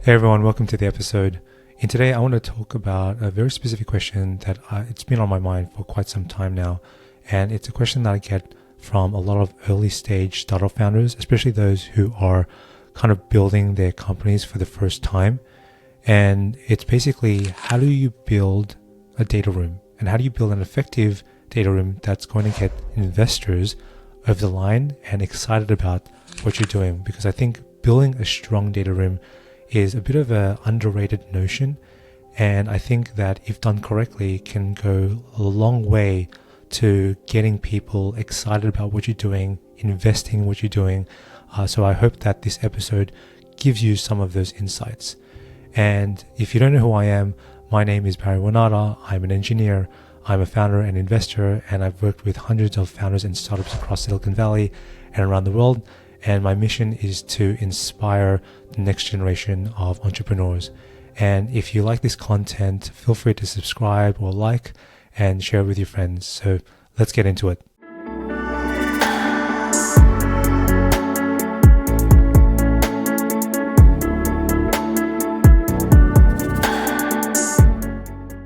Hey everyone, welcome to the episode. And today I want to talk about a very specific question that it's been on my mind for quite some time now. And it's a question that I get from a lot of early stage startup founders, especially those who are kind of building their companies for the first time. And it's basically, how do you build a data room? And how do you build an effective data room that's going to get investors over the line and excited about what you're doing? Because I think building a strong data room is a bit of an underrated notion, and I think that if done correctly can go a long way to getting people excited about what you're doing, investing in what you're doing. So I hope that this episode gives you some of those insights. And if you don't know who I am, my name is Barry Wanada. I'm an engineer, I'm a founder and investor, and I've worked with hundreds of founders and startups across Silicon Valley and around the world. And my mission is to inspire the next generation of entrepreneurs. And if you like this content, feel free to subscribe or like and share it with your friends. So let's get into it.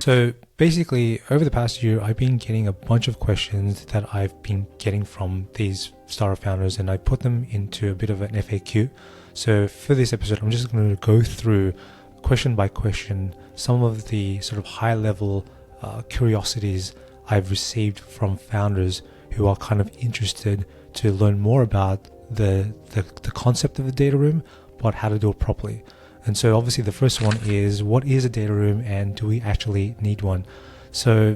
So basically, over the past year, I've been getting a bunch of questions that I've been getting from these startup founders, and I put them into a bit of an FAQ. So for this episode, I'm just going to go through question by question some of the sort of high level curiosities I've received from founders who are kind of interested to learn more about the concept of the data room, but how to do it properly. And so obviously the first one is, what is a data room and do we actually need one? So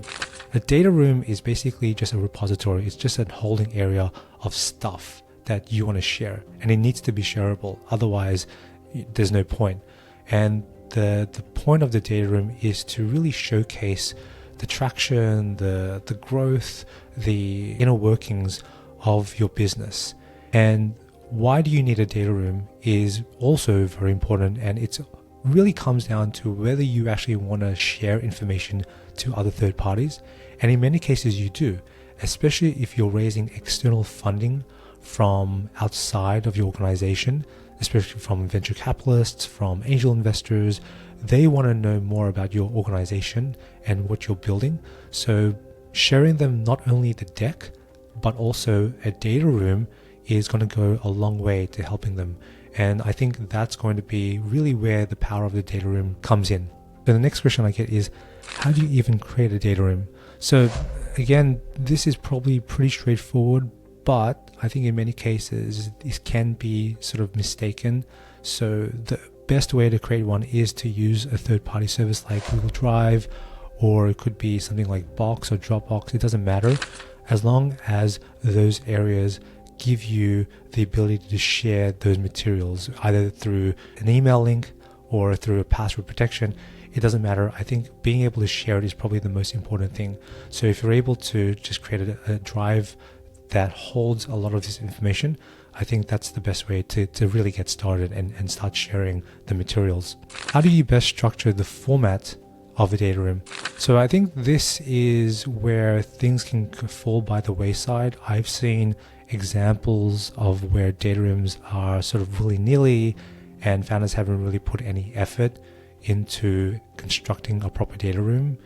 a data room is basically just a repository. It's just a holding area of stuff that you want to share, and it needs to be shareable. Otherwise, there's no point. And the point of the data room is to really showcase the traction, the growth, the inner workings of your business. And why do you need a data room is also very important, and it really comes down to whether you actually want to share information to other third parties. And in many cases you do, especially if you're raising external funding from outside of your organization, especially from venture capitalists, from angel investors. They want to know more about your organization and what you're building. So sharing them not only the deck, but also a data room is going to go a long way to helping them. And I think that's going to be really where the power of the data room comes in. So the next question I get is, how do you even create a data room? So again, this is probably pretty straightforward, but I think in many cases this can be sort of mistaken. So the best way to create one is to use a third-party service like Google Drive, or it could be something like Box or Dropbox. It doesn't matter, as long as those areas give you the ability to share those materials either through an email link or through a password protection. It doesn't matter. I think being able to share it is probably the most important thing. So if you're able to just create a drive that holds a lot of this information, I think that's the best way to really get started and start sharing the materials. How do you best structure the format of a data room? So I think this is where things can fall by the wayside. I've seen examples of where data rooms are sort of willy-nilly and founders haven't really put any effort into constructing a proper data room.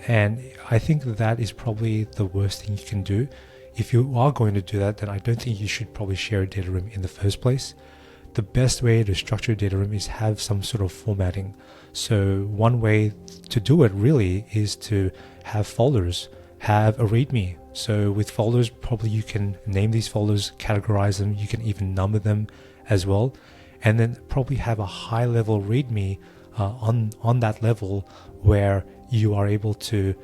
And I think that is probably the worst thing you can do. If you are going to do that, then I don't think you should probably share a data room in the first place. The best way to structure a data room is have some sort of formatting. So one way to do it really is to have folders, have a README. So with folders, probably you can name these folders, categorize them, you can even number them as well. And then probably have a high level README on that level where you are able to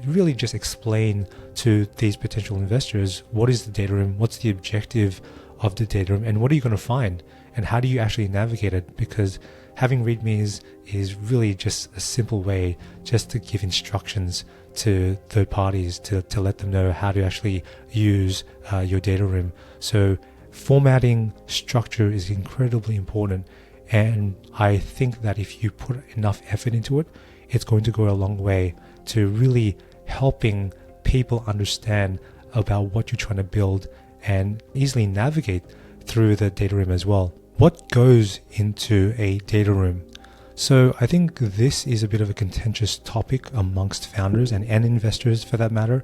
really just explain to these potential investors, what is the data room, what's the objective of the data room, and what are you going to find, and how do you actually navigate it? Because having READMEs is really just a simple way just to give instructions to third parties to let them know how to actually use your data room. So formatting structure is incredibly important, and I think that if you put enough effort into it, it's going to go a long way to really helping people understand about what you're trying to build and easily navigate through the data room as well. What goes into a data room? So I think this is a bit of a contentious topic amongst founders and investors for that matter.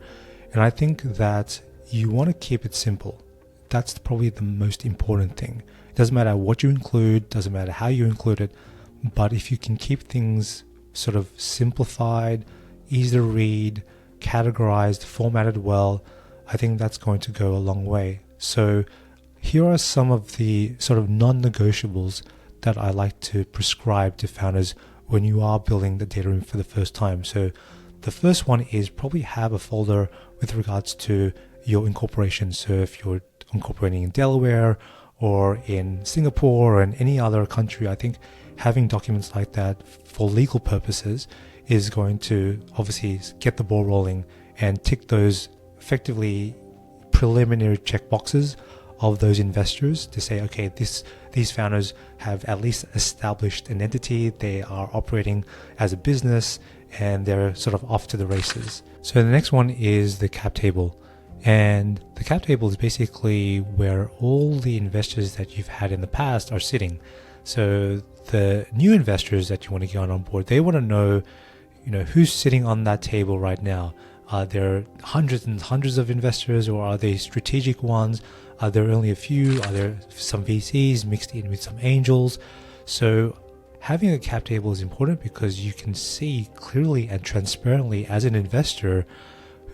And I think that you want to keep it simple. That's probably the most important thing. It doesn't matter what you include, doesn't matter how you include it, but if you can keep things sort of simplified, easy to read, categorized, formatted well, I think that's going to go a long way. So here are some of the sort of non-negotiables that I like to prescribe to founders when you are building the data room for the first time. So the first one is probably have a folder with regards to your incorporation. So if you're incorporating in Delaware or in Singapore or in any other country, I think having documents like that for legal purposes is going to obviously get the ball rolling and tick those effectively preliminary checkboxes of those investors to say, okay, these founders have at least established an entity, they are operating as a business, and they're sort of off to the races. So the next one is the cap table. And the cap table is basically where all the investors that you've had in the past are sitting. So the new investors that you want to get on board, they want to know, who's sitting on that table right now. Are there hundreds and hundreds of investors, or are they strategic ones? Are there only a few? Are there some VCs mixed in with some angels? So having a cap table is important because you can see clearly and transparently as an investor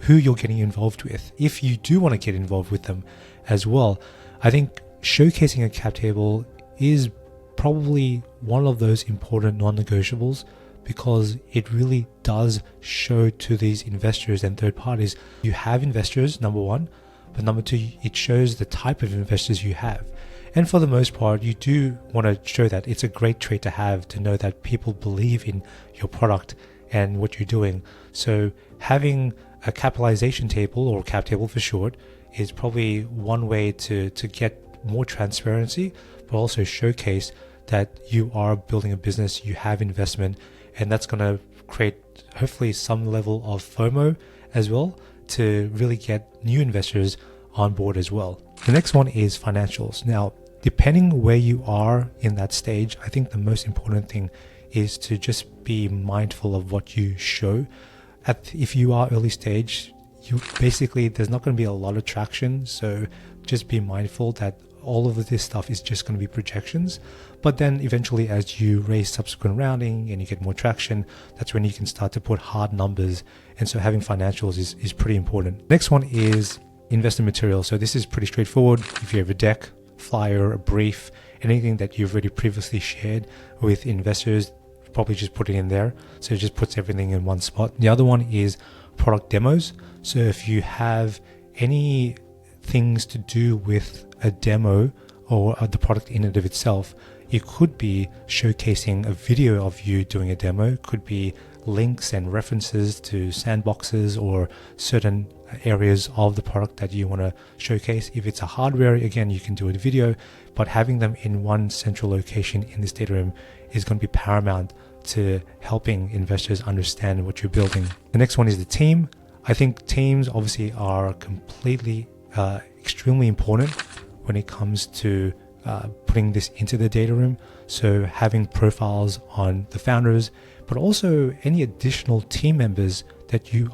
who you're getting involved with, if you do want to get involved with them as well. I think showcasing a cap table is probably one of those important non-negotiables, because it really does show to these investors and third parties you have investors, number one, but number two, it shows the type of investors you have. And for the most part, you do want to show that. It's a great trait to have, to know that people believe in your product and what you're doing. So having a capitalization table, or cap table for short, is probably one way to get more transparency, but also showcase that you are building a business, you have investment, and that's going to create hopefully some level of FOMO as well to really get new investors on board as well. The next one is financials. Now, depending where you are in that stage, I think the most important thing is to just be mindful of what you show. If you are early stage, there's not going to be a lot of traction. So just be mindful that all of this stuff is just going to be projections. But then eventually, as you raise subsequent rounding and you get more traction, that's when you can start to put hard numbers. And so having financials is pretty important. Next one is investor material. So this is pretty straightforward. If you have a deck, flyer, a brief, anything that you've already previously shared with investors, probably just put it in there. So it just puts everything in one spot. The other one is product demos. So if you have any things to do with a demo or the product in and of itself, it could be showcasing a video of you doing a demo, could be links and references to sandboxes or certain areas of the product that you want to showcase. If it's a hardware, again, you can do a video, but having them in one central location in this data room is going to be paramount to helping investors understand what you're building. The next one is the team. I think teams obviously are completely extremely important when it comes to putting this into the data room. So having profiles on the founders, but also any additional team members that you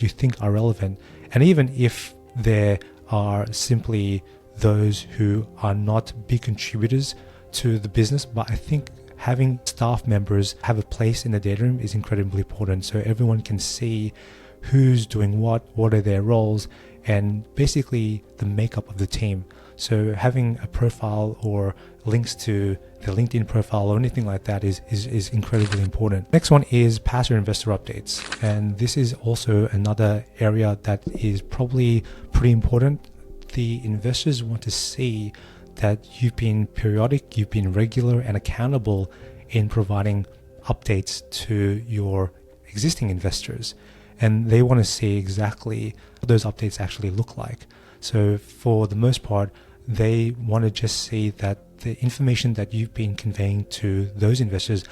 think are relevant. And even if there are simply those who are not big contributors to the business, but I think having staff members have a place in the data room is incredibly important. So everyone can see who's doing what are their roles, and basically the makeup of the team. So having a profile or links to the LinkedIn profile or anything like that is incredibly important. Next one is past investor updates. And this is also another area that is probably pretty important. The investors want to see that you've been periodic, you've been regular and accountable in providing updates to your existing investors. And they want to see exactly what those updates actually look like. So for the most part, they want to just see that the information that you've been conveying to those investors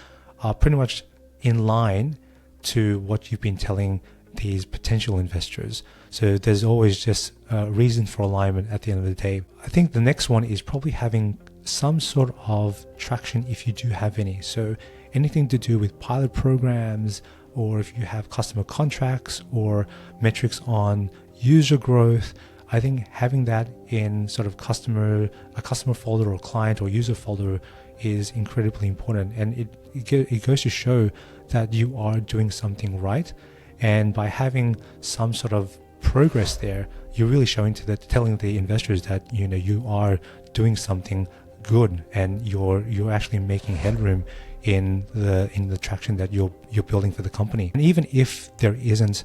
are pretty much in line to what you've been telling these potential investors. So there's always just a reason for alignment at the end of the day. I think the next one is probably having some sort of traction if you do have any. So anything to do with pilot programs, or if you have customer contracts or metrics on user growth, I think having that in sort of a customer folder or client or user folder is incredibly important. And it goes to show that you are doing something right. And by having some sort of progress there, you're really telling the investors that you are doing something good, and you're actually making headroom in the traction that you're building for the company. And even if there isn't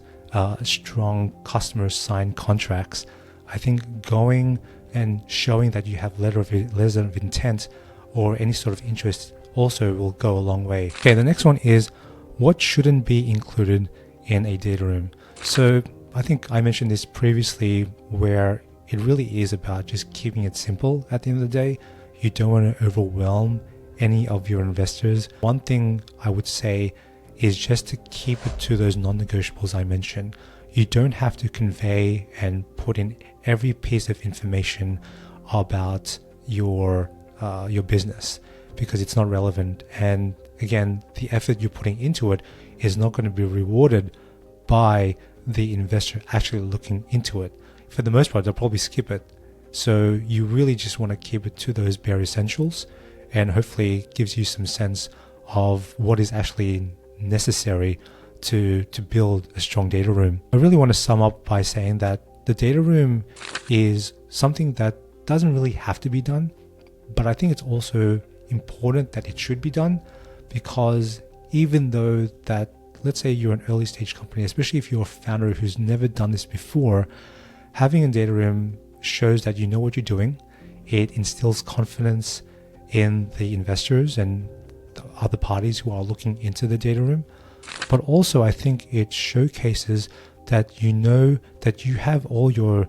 strong customer signed contracts, I think going and showing that you have letters of intent or any sort of interest also will go a long way. Okay, the next one is what shouldn't be included in a data room. So I think I mentioned this previously, where it really is about just keeping it simple at the end of the day. You don't want to overwhelm any of your investors. One thing I would say is just to keep it to those non-negotiables I mentioned. You don't have to convey and put in every piece of information about your business, because it's not relevant. And again, the effort you're putting into it is not going to be rewarded by the investor actually looking into it. For the most part, they'll probably skip it. So you really just want to keep it to those bare essentials, and hopefully gives you some sense of what is actually necessary to build a strong data room. I really want to sum up by saying that the data room is something that doesn't really have to be done, but I think it's also important that it should be done, because even though that, let's say you're an early stage company, especially if you're a founder who's never done this before, having a data room shows that you know what you're doing. It instills confidence in the investors and the other parties who are looking into the data room. But also I think it showcases that you know that you have all your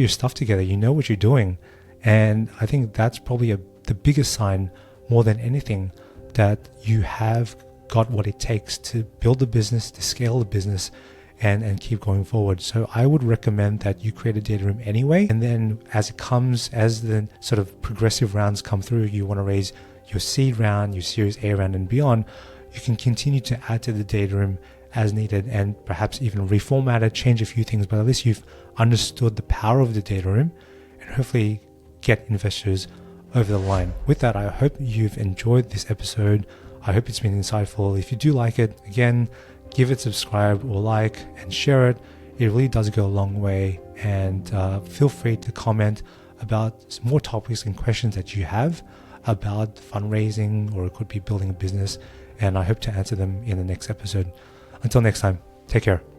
stuff together, you know what you're doing. And I think that's probably the biggest sign, more than anything, that you have got what it takes to build the business, to scale the business, and keep going forward. So I would recommend that you create a data room anyway, and then as the sort of progressive rounds come through, you want to raise your seed round, your Series A round and beyond, you can continue to add to the data room as needed, and perhaps even reformat it, change a few things, but at least you've understood the power of the data room and hopefully get investors over the line. With that, I hope you've enjoyed this episode. I hope it's been insightful. If you do like it, again, give it subscribe or like and share it. It really does go a long way. And feel free to comment about some more topics and questions that you have about fundraising, or it could be building a business. And I hope to answer them in the next episode. Until next time, take care.